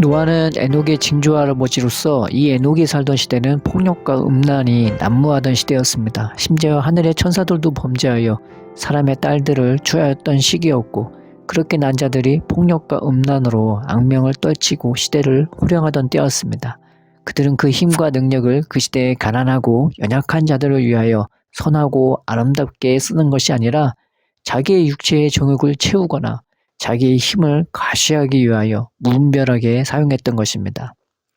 노아는 에녹의 징조 할아버지로서 이 에녹이 살던 시대는 폭력과 음란이 난무하던 시대였습니다. 심지어 하늘의 천사들도 범죄하여 사람의 딸들을 취하였던 시기였고, 그렇게 난 자들이 폭력과 음란으로 악명을 떨치고 시대를 호령하던 때였습니다. 그들은 그 힘과 능력을 그 시대의 가난하고 연약한 자들을 위하여 선하고 아름답게 쓰는 것이 아니라 자기의 육체의 정욕을 채우거나 자기의 힘을 과시하기 위하여 무분별하게 사용했던 것입니다.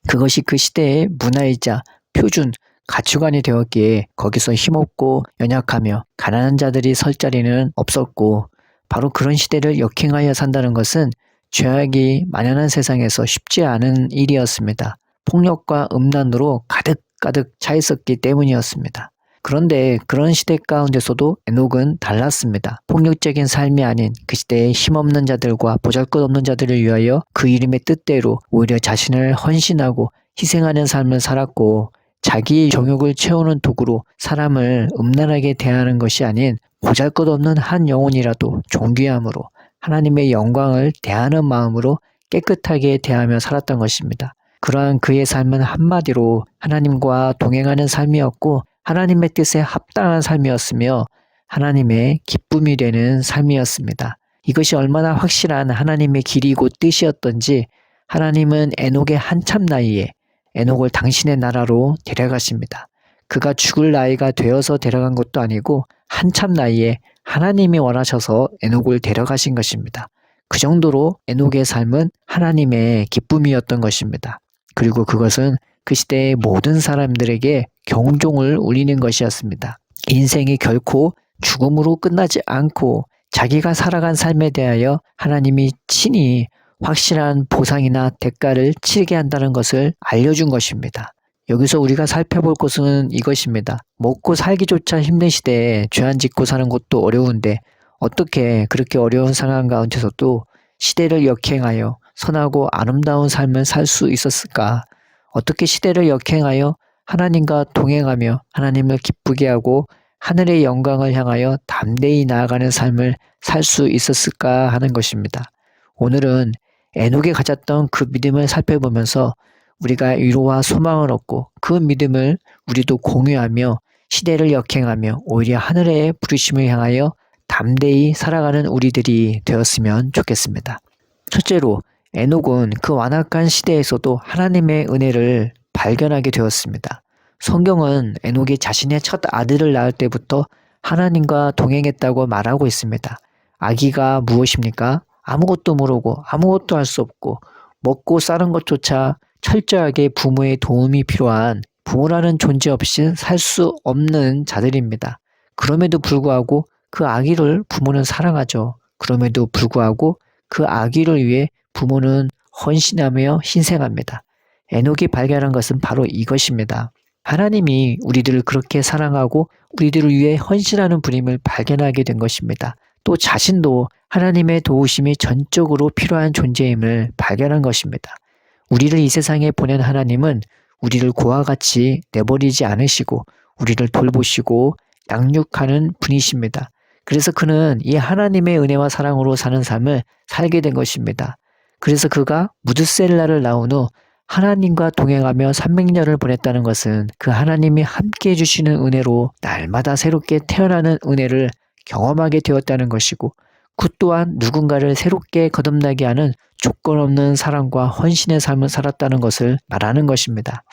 그것이 그 시대의 문화이자 표준, 가치관이 되었기에 거기서 힘없고 연약하며 가난한 자들이 설 자리는 없었고, 바로 그런 시대를 역행하여 산다는 것은 죄악이 만연한 세상에서 쉽지 않은 일이었습니다. 폭력과 음란으로 가득가득 차 있었기 때문이었습니다. 그런데 그런 시대 가운데서도 에녹은 달랐습니다. 폭력적인 삶이 아닌 그 시대의 힘없는 자들과 보잘것없는 자들을 위하여 그 이름의 뜻대로 오히려 자신을 헌신하고 희생하는 삶을 살았고, 자기의 정욕을 채우는 도구로 사람을 음란하게 대하는 것이 아닌 보잘것없는 한 영혼이라도 존귀함으로 하나님의 영광을 대하는 마음으로 깨끗하게 대하며 살았던 것입니다. 그러한 그의 삶은 한마디로 하나님과 동행하는 삶이었고, 하나님의 뜻에 합당한 삶이었으며 하나님의 기쁨이 되는 삶이었습니다. 이것이 얼마나 확실한 하나님의 길이고 뜻이었던지, 하나님은 에녹의 한참 나이에 에녹을 당신의 나라로 데려가십니다. 그가 죽을 나이가 되어서 데려간 것도 아니고 한참 나이에 하나님이 원하셔서 에녹을 데려가신 것입니다. 그 정도로 에녹의 삶은 하나님의 기쁨이었던 것입니다. 그리고 그것은 그 시대의 모든 사람들에게 경종을 울리는 것이었습니다. 인생이 결코 죽음으로 끝나지 않고 자기가 살아간 삶에 대하여 하나님이 친히 확실한 보상이나 대가를 치르게 한다는 것을 알려준 것입니다. 여기서 우리가 살펴볼 것은 이것입니다. 먹고 살기조차 힘든 시대에 죄 안 짓고 사는 것도 어려운데 어떻게 그렇게 어려운 상황 가운데서도 시대를 역행하여 선하고 아름다운 삶을 살 수 있었을까? 어떻게 시대를 역행하여 하나님과 동행하며 하나님을 기쁘게 하고 하늘의 영광을 향하여 담대히 나아가는 삶을 살 수 있었을까 하는 것입니다. 오늘은 에녹이 가졌던 그 믿음을 살펴보면서 우리가 위로와 소망을 얻고 그 믿음을 우리도 공유하며 시대를 역행하며 오히려 하늘의 부르심을 향하여 담대히 살아가는 우리들이 되었으면 좋겠습니다. 첫째로, 에녹은 그 완악한 시대에서도 하나님의 은혜를 발견하게 되었습니다. 성경은 에녹이 자신의 첫 아들을 낳을 때부터 하나님과 동행했다고 말하고 있습니다. 아기가 무엇입니까? 아무것도 모르고 아무것도 할 수 없고 먹고 싸는 것조차 철저하게 부모의 도움이 필요한, 부모라는 존재 없이 살 수 없는 자들입니다. 그럼에도 불구하고 그 아기를 부모는 사랑하죠. 그럼에도 불구하고 그 아기를 위해 부모는 헌신하며 희생합니다. 에녹이 발견한 것은 바로 이것입니다. 하나님이 우리들을 그렇게 사랑하고 우리들을 위해 헌신하는 분임을 발견하게 된 것입니다. 또 자신도 하나님의 도우심이 전적으로 필요한 존재임을 발견한 것입니다. 우리를 이 세상에 보낸 하나님은 우리를 고와 같이 내버리지 않으시고 우리를 돌보시고 양육하는 분이십니다. 그래서 그는 이 하나님의 은혜와 사랑으로 사는 삶을 살게 된 것입니다. 그래서 그가 무드셀라를 낳은 후 하나님과 동행하며 300년을 보냈다는 것은 그 하나님이 함께 해주시는 은혜로 날마다 새롭게 태어나는 은혜를 경험하게 되었다는 것이고, 그 또한 누군가를 새롭게 거듭나게 하는 조건 없는 사랑과 헌신의 삶을 살았다는 것을 말하는 것입니다.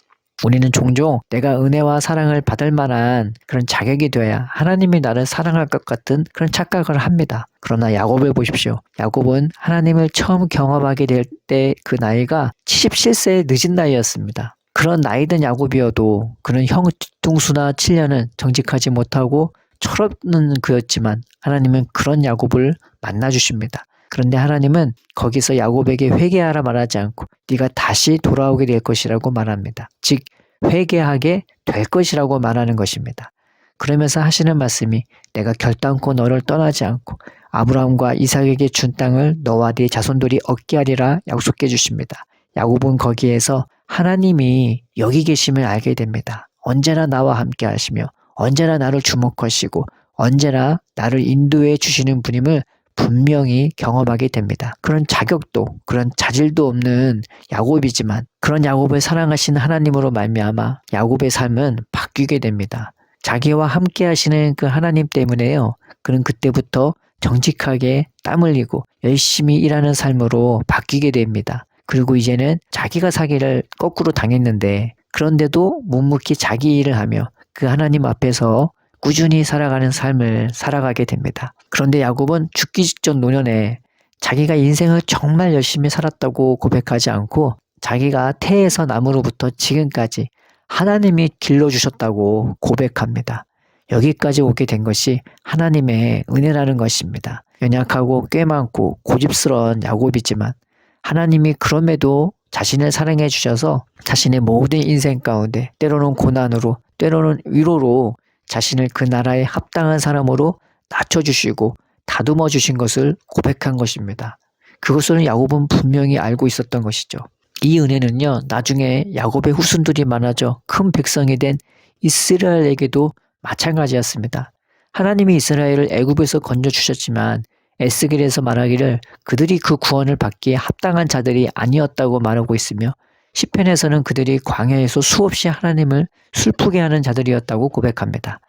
우리는 종종 내가 은혜와 사랑을 받을 만한 그런 자격이 되어야 하나님이 나를 사랑할 것 같은 그런 착각을 합니다. 그러나 야곱을 보십시오. 야곱은 하나님을 처음 경험하게 될 때 그 나이가 77세의 늦은 나이였습니다. 그런 나이든 야곱이어도 그는 형 뒤통수나 7년은 정직하지 못하고 철없는 그였지만 하나님은 그런 야곱을 만나주십니다. 그런데 하나님은 거기서 야곱에게 회개하라 말하지 않고 네가 다시 돌아오게 될 것이라고 말합니다. 즉 회개하게 될 것이라고 말하는 것입니다. 그러면서 하시는 말씀이 내가 결단코 너를 떠나지 않고 아브라함과 이삭에게 준 땅을 너와 네 자손들이 얻게 하리라 약속해 주십니다. 야곱은 거기에서 하나님이 여기 계심을 알게 됩니다. 언제나 나와 함께 하시며 언제나 나를 주목하시고 언제나 나를 인도해 주시는 분임을 분명히 경험하게 됩니다. 그런 자격도 그런 자질도 없는 야곱이지만 그런 야곱을 사랑하신 하나님으로 말미암아 야곱의 삶은 바뀌게 됩니다. 자기와 함께 하시는 그 하나님 때문에요. 그는 그때부터 정직하게 땀 흘리고 열심히 일하는 삶으로 바뀌게 됩니다. 그리고 이제는 자기가 사기를 거꾸로 당했는데 그런데도 묵묵히 자기 일을 하며 그 하나님 앞에서 꾸준히 살아가는 삶을 살아가게 됩니다. 그런데 야곱은 죽기 직전 노년에 자기가 인생을 정말 열심히 살았다고 고백하지 않고 자기가 태에서 남으로부터 지금까지 하나님이 길러주셨다고 고백합니다. 여기까지 오게 된 것이 하나님의 은혜라는 것입니다. 연약하고 꽤 많고 고집스러운 야곱이지만 하나님이 그럼에도 자신을 사랑해 주셔서 자신의 모든 인생 가운데 때로는 고난으로 때로는 위로로 자신을 그 나라에 합당한 사람으로 낮춰주시고 다듬어 주신 것을 고백한 것입니다. 그것을 야곱은 분명히 알고 있었던 것이죠. 이 은혜는요, 나중에 야곱의 후손들이 많아져 큰 백성이 된 이스라엘에게도 마찬가지였습니다. 하나님이 이스라엘을 애굽에서 건져주셨지만 에스겔에서 말하기를 그들이 그 구원을 받기에 합당한 자들이 아니었다고 말하고 있으며 시편에서는 그들이 광야에서 수없이 하나님을 슬프게 하는 자들이었다고 고백합니다.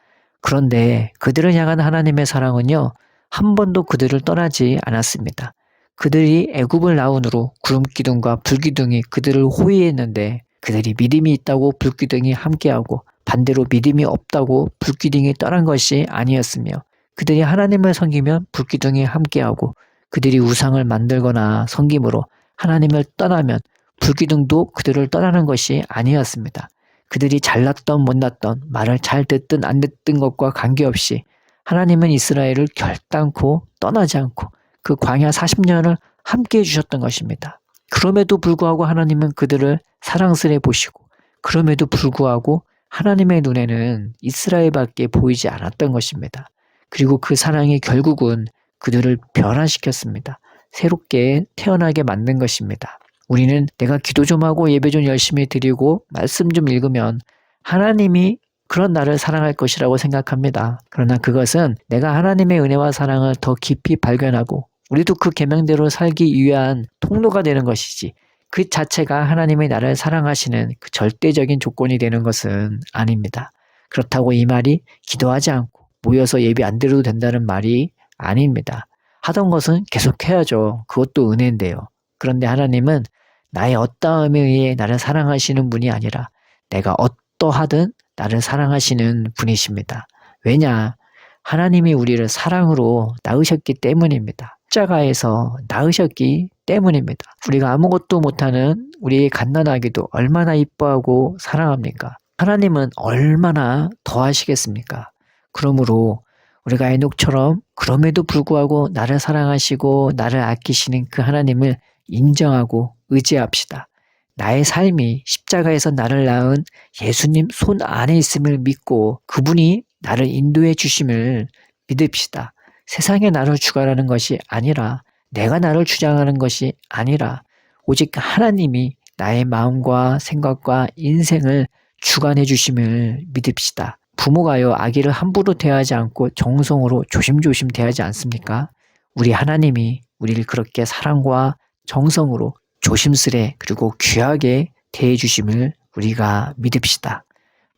그런데 그들을 향한 하나님의 사랑은요, 한 번도 그들을 떠나지 않았습니다. 그들이 애굽을 나온 후로 구름기둥과 불기둥이 그들을 호위했는데 그들이 믿음이 있다고 불기둥이 함께하고 반대로 믿음이 없다고 불기둥이 떠난 것이 아니었으며 그들이 하나님을 섬기면 불기둥이 함께하고 그들이 우상을 만들거나 섬김으로 하나님을 떠나면 불기둥도 그들을 떠나는 것이 아니었습니다. 그들이 잘났던 못났던 말을 잘 듣든 안 듣든 것과 관계없이 하나님은 이스라엘을 결단코 떠나지 않고 그 광야 40년을 함께 해주셨던 것입니다. 그럼에도 불구하고 하나님은 그들을 사랑스레 보시고 그럼에도 불구하고 하나님의 눈에는 이스라엘밖에 보이지 않았던 것입니다. 그리고 그 사랑이 결국은 그들을 변화시켰습니다. 새롭게 태어나게 만든 것입니다. 우리는 내가 기도 좀 하고 예배 좀 열심히 드리고 말씀 좀 읽으면 하나님이 그런 나를 사랑할 것이라고 생각합니다. 그러나 그것은 내가 하나님의 은혜와 사랑을 더 깊이 발견하고 우리도 그 계명대로 살기 위한 통로가 되는 것이지 그 자체가 하나님의 나를 사랑하시는 그 절대적인 조건이 되는 것은 아닙니다. 그렇다고 이 말이 기도하지 않고 모여서 예배 안 드려도 된다는 말이 아닙니다. 하던 것은 계속 해야죠. 그것도 은혜인데요. 그런데 하나님은 나의 어떠함에 의해 나를 사랑하시는 분이 아니라 내가 어떠하든 나를 사랑하시는 분이십니다. 왜냐? 하나님이 우리를 사랑으로 낳으셨기 때문입니다. 십자가에서 낳으셨기 때문입니다. 우리가 아무것도 못하는 우리의 갓난아기도 얼마나 이뻐하고 사랑합니까? 하나님은 얼마나 더하시겠습니까? 그러므로 우리가 에녹처럼 그럼에도 불구하고 나를 사랑하시고 나를 아끼시는 그 하나님을 인정하고 의지합시다. 나의 삶이 십자가에서 나를 낳은 예수님 손 안에 있음을 믿고 그분이 나를 인도해 주심을 믿읍시다. 세상에 나를 주관하는 것이 아니라 내가 나를 주장하는 것이 아니라 오직 하나님이 나의 마음과 생각과 인생을 주관해 주심을 믿읍시다. 부모가요 아기를 함부로 대하지 않고 정성으로 조심조심 대하지 않습니까? 우리 하나님이 우리를 그렇게 사랑과 정성으로 조심스레 그리고 귀하게 대해 주심을 우리가 믿읍시다.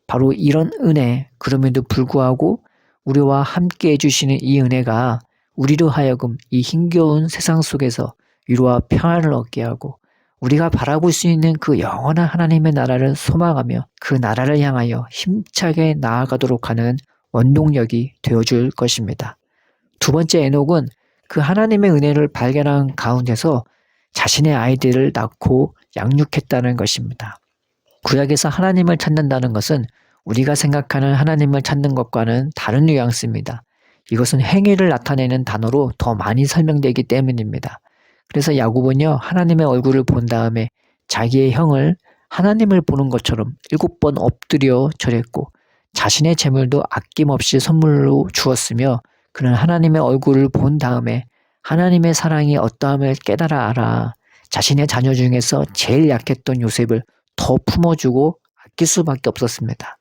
바로 이런 은혜 그럼에도 불구하고 우리와 함께 해주시는 이 은혜가 우리로 하여금 이 힘겨운 세상 속에서 위로와 평안을 얻게 하고 우리가 바라볼 수 있는 그 영원한 하나님의 나라를 소망하며 그 나라를 향하여 힘차게 나아가도록 하는 원동력이 되어줄 것입니다. 두 번째 에녹은 그 하나님의 은혜를 발견한 가운데서 자신의 아이들을 낳고 양육했다는 것입니다. 구약에서 하나님을 찾는다는 것은 우리가 생각하는 하나님을 찾는 것과는 다른 뉘앙스입니다. 이것은 행위를 나타내는 단어로 더 많이 설명되기 때문입니다. 그래서 야곱은요, 하나님의 얼굴을 본 다음에 자기의 형을 하나님을 보는 것처럼 7번 엎드려 절했고 자신의 재물도 아낌없이 선물로 주었으며 그는 하나님의 얼굴을 본 다음에 하나님의 사랑이 어떠함을 깨달아 알아 자신의 자녀 중에서 제일 약했던 요셉을 더 품어주고 아낄 수밖에 없었습니다.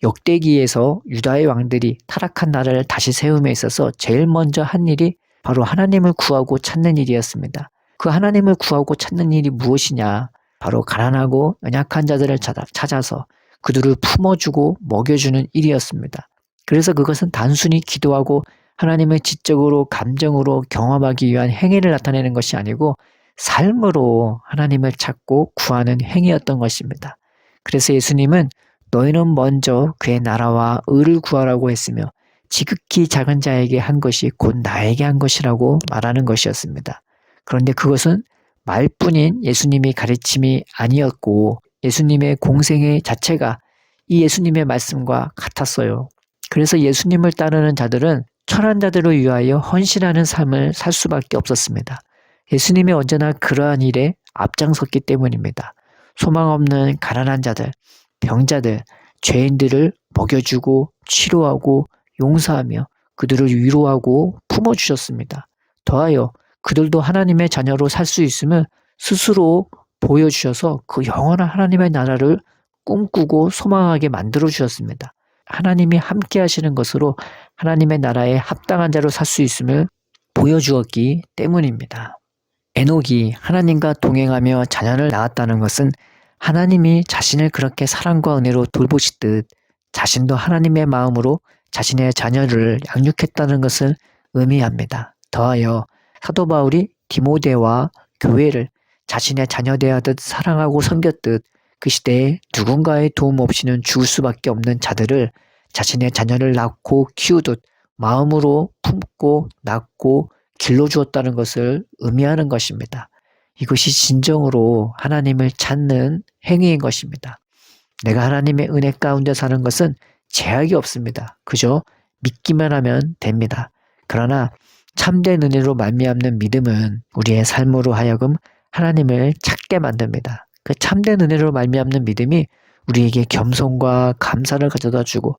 역대기에서 유다의 왕들이 타락한 나라를 다시 세움에 있어서 제일 먼저 한 일이 바로 하나님을 구하고 찾는 일이었습니다. 그 하나님을 구하고 찾는 일이 무엇이냐? 바로 가난하고 연약한 자들을 찾아서 그들을 품어주고 먹여주는 일이었습니다. 그래서 그것은 단순히 기도하고 하나님을 지적으로 감정으로 경험하기 위한 행위를 나타내는 것이 아니고 삶으로 하나님을 찾고 구하는 행위였던 것입니다. 그래서 예수님은 너희는 먼저 그의 나라와 의를 구하라고 했으며 지극히 작은 자에게 한 것이 곧 나에게 한 것이라고 말하는 것이었습니다. 그런데 그것은 말뿐인 예수님의 가르침이 아니었고 예수님의 공생애 자체가 이 예수님의 말씀과 같았어요. 그래서 예수님을 따르는 자들은 천한 자들을 위하여 헌신하는 삶을 살 수밖에 없었습니다. 예수님이 언제나 그러한 일에 앞장섰기 때문입니다. 소망 없는 가난한 자들, 병자들, 죄인들을 먹여주고 치료하고 용서하며 그들을 위로하고 품어주셨습니다. 더하여 그들도 하나님의 자녀로 살 수 있음을 스스로 보여주셔서 그 영원한 하나님의 나라를 꿈꾸고 소망하게 만들어주셨습니다. 하나님이 함께 하시는 것으로 하나님의 나라에 합당한 자로 살 수 있음을 보여주었기 때문입니다. 에녹이 하나님과 동행하며 자녀를 낳았다는 것은 하나님이 자신을 그렇게 사랑과 은혜로 돌보시듯 자신도 하나님의 마음으로 자신의 자녀를 양육했다는 것을 의미합니다. 더하여 사도 바울이 디모데와 교회를 자신의 자녀 대하듯 사랑하고 섬겼듯 그 시대에 누군가의 도움 없이는 죽을 수밖에 없는 자들을 자신의 자녀를 낳고 키우듯 마음으로 품고 낳고 길러주었다는 것을 의미하는 것입니다. 이것이 진정으로 하나님을 찾는 행위인 것입니다. 내가 하나님의 은혜 가운데 사는 것은 제약이 없습니다. 그저 믿기만 하면 됩니다. 그러나 참된 은혜로 말미암는 믿음은 우리의 삶으로 하여금 하나님을 찾게 만듭니다. 그 참된 은혜로 말미암는 믿음이 우리에게 겸손과 감사를 가져다 주고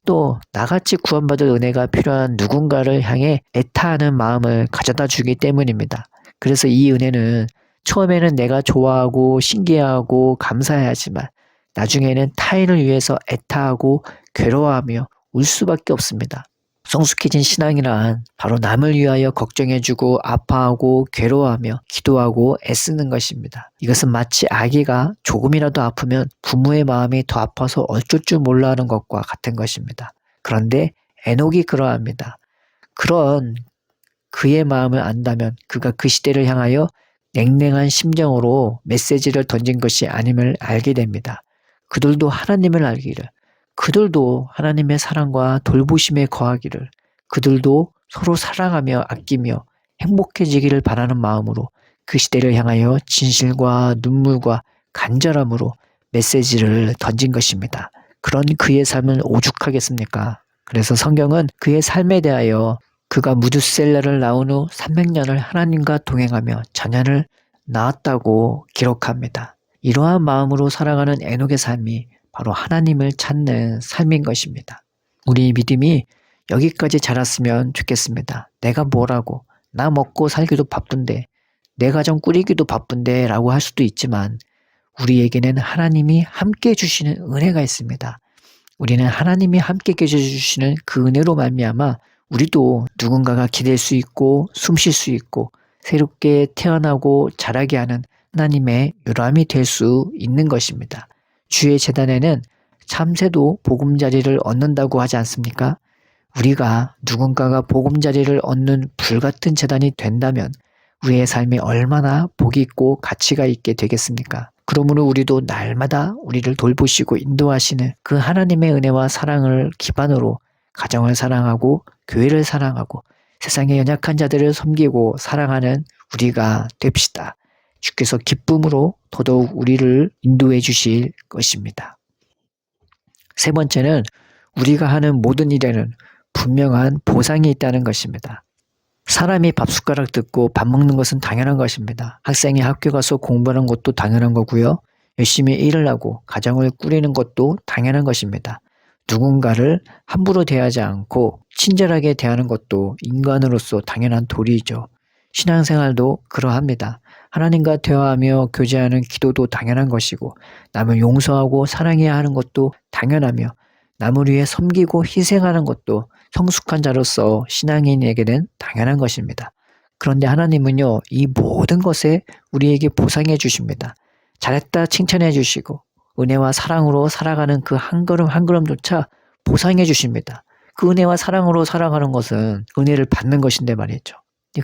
또 나같이 구원받을 은혜가 필요한 누군가를 향해 애타하는 마음을 가져다 주기 때문입니다. 그래서 이 은혜는 처음에는 내가 좋아하고 신기해하고 감사해야 하지만 나중에는 타인을 위해서 애타하고 괴로워하며 울 수밖에 없습니다. 성숙해진 신앙이란 바로 남을 위하여 걱정해주고 아파하고 괴로워하며 기도하고 애쓰는 것입니다. 이것은 마치 아기가 조금이라도 아프면 부모의 마음이 더 아파서 어쩔 줄 몰라 하는 것과 같은 것입니다. 그런데 에녹이 그러합니다. 그런 그의 마음을 안다면 그가 그 시대를 향하여 냉랭한 심정으로 메시지를 던진 것이 아님을 알게 됩니다. 그들도 하나님을 알기를, 그들도 하나님의 사랑과 돌보심에 거하기를, 그들도 서로 사랑하며 아끼며 행복해지기를 바라는 마음으로 그 시대를 향하여 진실과 눈물과 간절함으로 메시지를 던진 것입니다. 그런 그의 삶은 오죽하겠습니까? 그래서 성경은 그의 삶에 대하여 그가 무두셀라를 낳은 후 300년을 하나님과 동행하며 자녀를 낳았다고 기록합니다. 이러한 마음으로 살아가는 에녹의 삶이 바로 하나님을 찾는 삶인 것입니다. 우리 믿음이 여기까지 자랐으면 좋겠습니다. 내가 뭐라고, 나 먹고 살기도 바쁜데, 내 가정 꾸리기도 바쁜데 라고 할 수도 있지만 우리에게는 하나님이 함께 해주시는 은혜가 있습니다. 우리는 하나님이 함께 계셔주시는 그 은혜로 말미암아 우리도 누군가가 기댈 수 있고 숨 쉴 수 있고 새롭게 태어나고 자라게 하는 하나님의 요람이 될 수 있는 것입니다. 주의 제단에는 참새도 보금자리를 얻는다고 하지 않습니까? 우리가 누군가가 보금자리를 얻는 불같은 제단이 된다면 우리의 삶이 얼마나 복이 있고 가치가 있게 되겠습니까? 그러므로 우리도 날마다 우리를 돌보시고 인도하시는 그 하나님의 은혜와 사랑을 기반으로 가정을 사랑하고 교회를 사랑하고 세상의 연약한 자들을 섬기고 사랑하는 우리가 됩시다. 주께서 기쁨으로 더더욱 우리를 인도해 주실 것입니다. 세 번째는 우리가 하는 모든 일에는 분명한 보상이 있다는 것입니다. 사람이 밥숟가락 뜯고 밥 먹는 것은 당연한 것입니다. 학생이 학교 가서 공부하는 것도 당연한 거고요. 열심히 일을 하고 가정을 꾸리는 것도 당연한 것입니다. 누군가를 함부로 대하지 않고 친절하게 대하는 것도 인간으로서 당연한 도리이죠. 신앙생활도 그러합니다. 하나님과 대화하며 교제하는 기도도 당연한 것이고 남을 용서하고 사랑해야 하는 것도 당연하며 남을 위해 섬기고 희생하는 것도 성숙한 자로서 신앙인에게는 당연한 것입니다. 그런데 하나님은요, 이 모든 것에 우리에게 보상해 주십니다. 잘했다 칭찬해 주시고 은혜와 사랑으로 살아가는 그 한 걸음 한 걸음조차 보상해 주십니다. 그 은혜와 사랑으로 살아가는 것은 은혜를 받는 것인데 말이죠.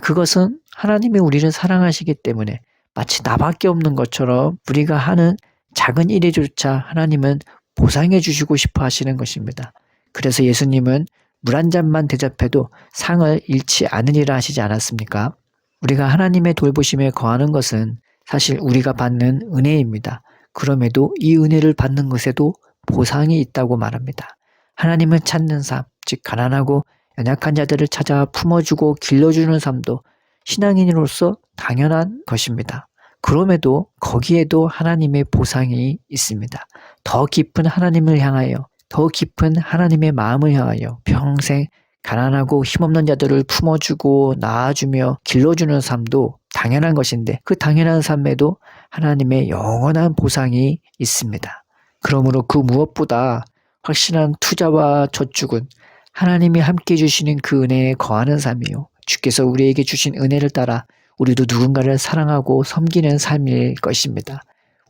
그것은 하나님이 우리를 사랑하시기 때문에 마치 나밖에 없는 것처럼 우리가 하는 작은 일에조차 하나님은 보상해 주시고 싶어 하시는 것입니다. 그래서 예수님은 물 한 잔만 대접해도 상을 잃지 않으리라 하시지 않았습니까? 우리가 하나님의 돌보심에 거하는 것은 사실 우리가 받는 은혜입니다. 그럼에도 이 은혜를 받는 것에도 보상이 있다고 말합니다. 하나님을 찾는 삶, 즉 가난하고 연약한 자들을 찾아 품어주고 길러주는 삶도 신앙인으로서 당연한 것입니다. 그럼에도 거기에도 하나님의 보상이 있습니다. 더 깊은 하나님을 향하여, 더 깊은 하나님의 마음을 향하여 평생 가난하고 힘없는 자들을 품어주고 낳아주며 길러주는 삶도 당연한 것인데 그 당연한 삶에도 하나님의 영원한 보상이 있습니다. 그러므로 그 무엇보다 확실한 투자와 저축은 하나님이 함께 주시는 그 은혜에 거하는 삶이요. 주께서 우리에게 주신 은혜를 따라 우리도 누군가를 사랑하고 섬기는 삶일 것입니다.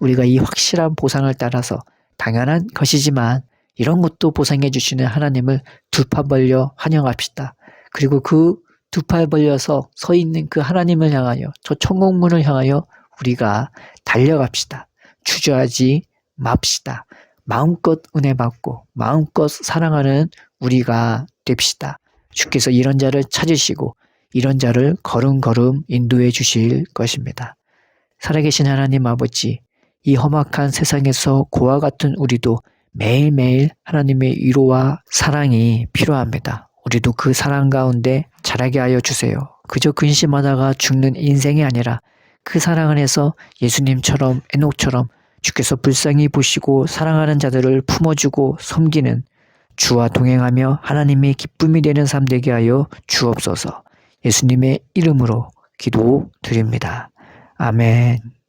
우리가 이 확실한 보상을 따라서 당연한 것이지만 이런 것도 보상해 주시는 하나님을 두 팔 벌려 환영합시다. 그리고 그 두 팔 벌려서 서 있는 그 하나님을 향하여 저 천국문을 향하여 우리가 달려갑시다. 주저하지 맙시다. 마음껏 은혜 받고 마음껏 사랑하는 우리가 됩시다. 주께서 이런 자를 찾으시고 이런 자를 걸음걸음 인도해 주실 것입니다. 살아계신 하나님 아버지, 이 험악한 세상에서 고와 같은 우리도 매일매일 하나님의 위로와 사랑이 필요합니다. 우리도 그 사랑 가운데 자라게 하여 주세요. 그저 근심하다가 죽는 인생이 아니라 그 사랑 안에서 예수님처럼 에녹처럼 주께서 불쌍히 보시고 사랑하는 자들을 품어주고 섬기는 주와 동행하며 하나님의 기쁨이 되는 삶 되게 하여 주옵소서. 예수님의 이름으로 기도드립니다. 아멘.